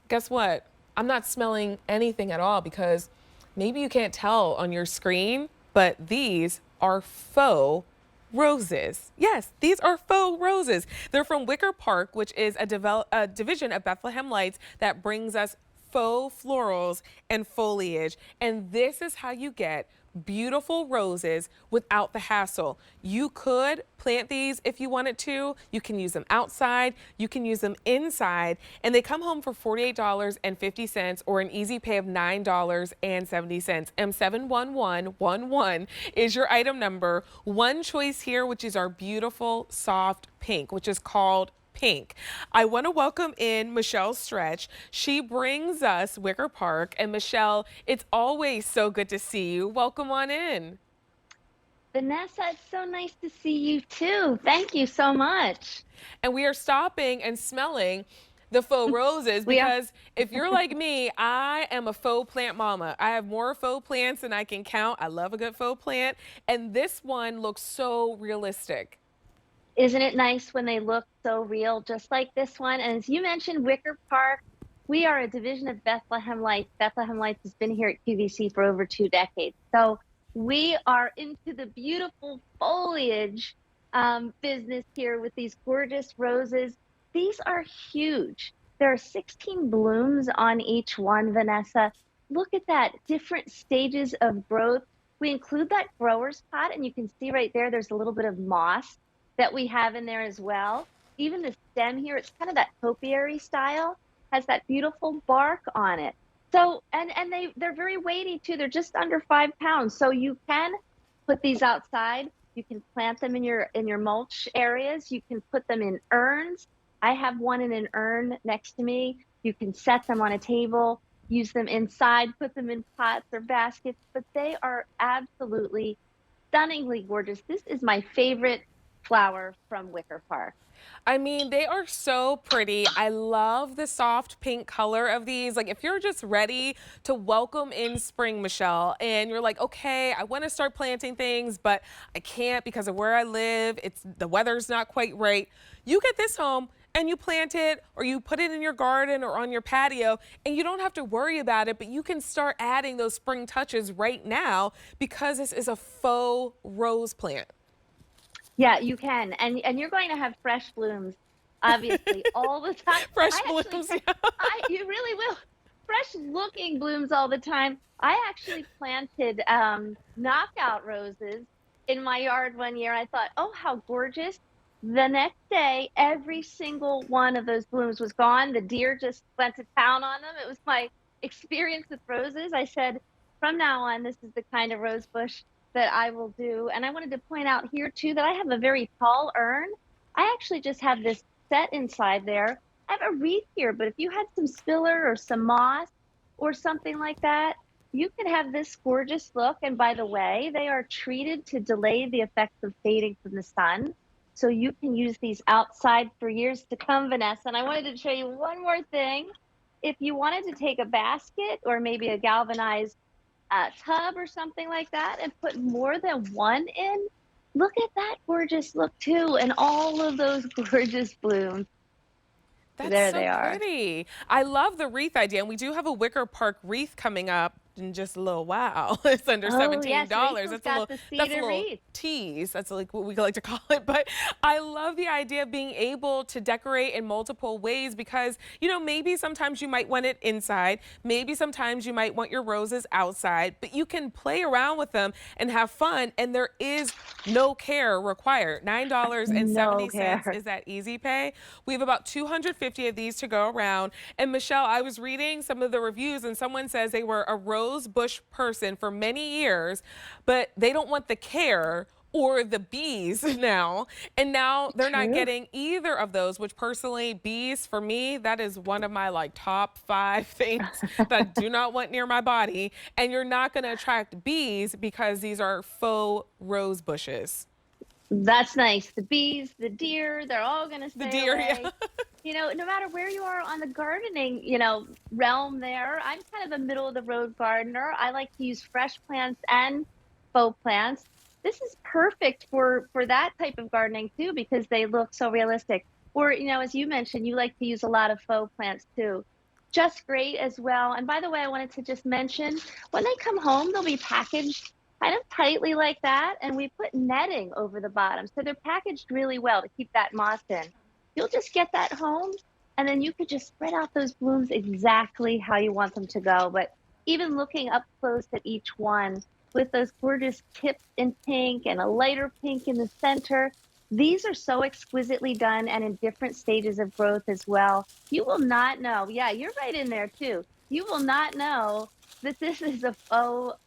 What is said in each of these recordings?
Guess what? I'm not smelling anything at all because maybe you can't tell on your screen, but these are faux roses. Yes, these are faux roses. They're from Wicker Park, which is a division of Bethlehem Lights that brings us faux florals and foliage. And this is how you get beautiful roses without the hassle. You could plant these if you wanted to. You can use them outside, you can use them inside, and they come home for $48.50 or an easy pay of $9.70. M71111 is your item number. One choice here, which is our beautiful soft pink, which is called pink. I want to welcome in Michelle Stretch. She brings us Wicker Park. And Michelle, it's always so good to see you. Welcome on in. Vanessa, it's so nice to see you too. Thank you so much. And we are stopping and smelling the faux roses We are. because if you're like me, I am a faux plant mama. I have more faux plants than I can count. I love a good faux plant. And this one looks so realistic. Isn't it nice when they look so real, just like this one? And as you mentioned, Wicker Park, we are a division of Bethlehem Lights. Bethlehem Lights has been here at QVC for over 2 decades. So we are into the beautiful foliage business here with these gorgeous roses. These are huge. There are 16 blooms on each one, Vanessa. Look at that, different stages of growth. We include that grower's pot, and you can see right there, there's a little bit of moss that we have in there as well. Even the stem here, it's kind of that topiary style, has that beautiful bark on it. So, and they're very weighty too. They're just under 5 pounds. So you can put these outside. You can plant them in your mulch areas. You can put them in urns. I have one in an urn next to me. You can set them on a table, use them inside, put them in pots or baskets, but they are absolutely stunningly gorgeous. This is my favorite flower from Wicker Park. I mean, they are so pretty. I love the soft pink color of these. Like, if you're just ready to welcome in spring, Michelle, and you're like, okay, I want to start planting things, but I can't because of where I live. It's the weather's not quite right. You get this home and you plant it or you put it in your garden or on your patio and you don't have to worry about it, but you can start adding those spring touches right now because this is a faux rose plant. Yeah, you can. And you're going to have fresh blooms, obviously, all the time. Fresh I actually blooms, yeah. you really will. Fresh looking blooms all the time. I actually planted knockout roses in my yard one year. I thought, oh, how gorgeous. The next day, every single one of those blooms was gone. The deer just went to town on them. It was my experience with roses. I said, from now on, this is the kind of rose bush that I will do. And I wanted to point out here too that I have a very tall urn. I actually just have this set inside there. I have a wreath here, but if you had some spiller or some moss or something like that, you could have this gorgeous look. And by the way, they are treated to delay the effects of fading from the sun. So you can use these outside for years to come, Vanessa. And I wanted to show you one more thing. If you wanted to take a basket or maybe a galvanized tub or something like that and put more than one in, look at that gorgeous look too. And all of those gorgeous blooms. That's There so they are. pretty. I love the wreath idea. And we do have a Wicker Park wreath coming up in just a little while. It's under Oh, $17. yes, Rachel's got the That's a cedar little wreath. tease. That's like what we like to call it. But I love the idea of being able to decorate in multiple ways because, you know, maybe sometimes you might want it inside. Maybe sometimes you might want your roses outside, but you can play around with them and have fun. And there is no care required. No $9.70 care. is that easy pay. We have about 250 of these to go around. And Michelle, I was reading some of the reviews and someone says they were a rose bush person for many years, but they don't want the care or the bees now. And now they're not True. getting either of those, which personally, bees for me, that is one of my like top 5 things that I do not want near my body. And you're not going to attract bees because these are faux rose bushes. That's nice. The bees, the deer, they're all going to The stay deer, yeah. away. You know, no matter where you are on the gardening, realm there, I'm kind of a middle of the road gardener. I like to use fresh plants and faux plants. This is perfect for that type of gardening too because they look so realistic. Or, as you mentioned, you like to use a lot of faux plants too. just great as well. And by the way, I wanted to just mention when they come home, they'll be packaged kind of tightly like that. And we put netting over the bottom. So they're packaged really well to keep that moss in. You'll just get that home and then you could just spread out those blooms exactly how you want them to go. But even looking up close at each one with those gorgeous tips in pink and a lighter pink in the center, these are so exquisitely done and in different stages of growth as well. You will not know. Yeah, you're right in there too. You will not know that this is a faux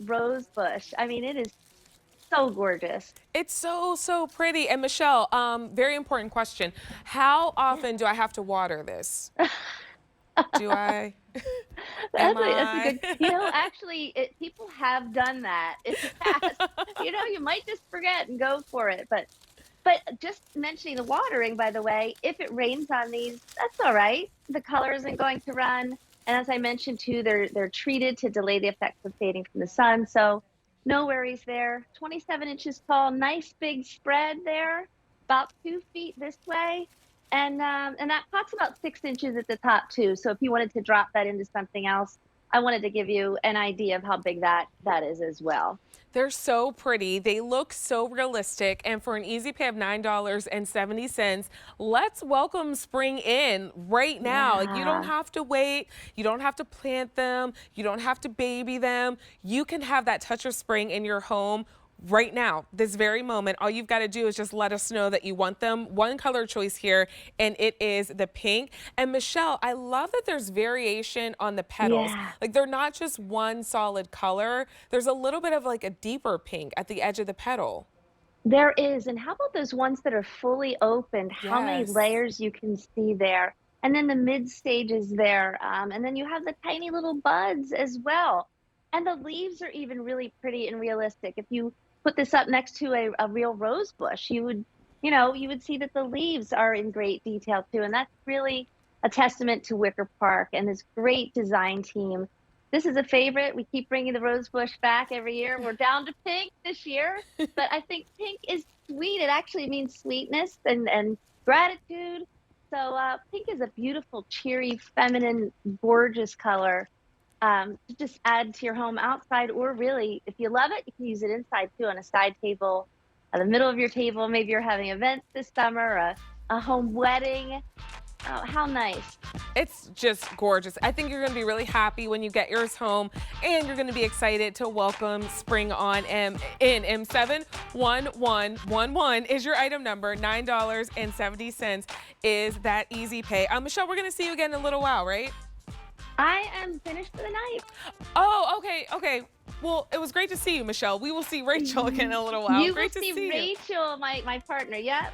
rose bush. I mean, it is so gorgeous. It's so, so pretty. And Michelle, very important question. How Yeah. often do I have to water this? Do I? Am That's a good, I? actually, people have done that in the past. You might just forget and go for it. But just mentioning the watering, by the way, if it rains on these, that's all right. The color isn't going to run. And as I mentioned too, they're treated to delay the effects of fading from the sun. So no worries there. 27 inches tall, nice big spread there, about 2 feet this way. And that pot's about 6 inches at the top too. So if you wanted to drop that into something else, I wanted to give you an idea of how big that is as well. They're so pretty. They look so realistic. And for an easy pay of $9.70, let's welcome spring in right now. Like, you don't Yeah. have to wait. You don't have to plant them. You don't have to baby them. You can have that touch of spring in your home right now, this very moment. All you've got to do is just let us know that you want them. One color choice here, and it is the pink. And Michelle, I love that there's variation on the petals. Yeah. Like, they're not just one solid color. There's a little bit of like a deeper pink at the edge of the petal. There is. And how about those ones that are fully opened? How many Yes. layers you can see there? And then the mid stages there. And then you have the tiny little buds as well. And the leaves are even really pretty and realistic. If you put this up next to a real rose bush, you would see that the leaves are in great detail too. And that's really a testament to Wicker Park and this great design team. This is a favorite. We keep bringing the rose bush back every year. We're down to pink this year, but I think pink is sweet. It actually means sweetness and gratitude. So pink is a beautiful, cheery, feminine, gorgeous color to just add to your home outside, or really, if you love it, you can use it inside too on a side table, at the middle of your table. Maybe you're having events this summer, a home wedding. Oh, how nice. It's just gorgeous. I think you're going to be really happy when you get yours home, and you're going to be excited to welcome spring on in. M71111 is your item number. $9.70 is that easy pay. Michelle, we're going to see you again in a little while, right? I am finished for the night. Oh, okay, okay. Well, it was great to see you, Michelle. We will see Rachel again in a little while. You will Great to see see you. Rachel, my partner. Yep.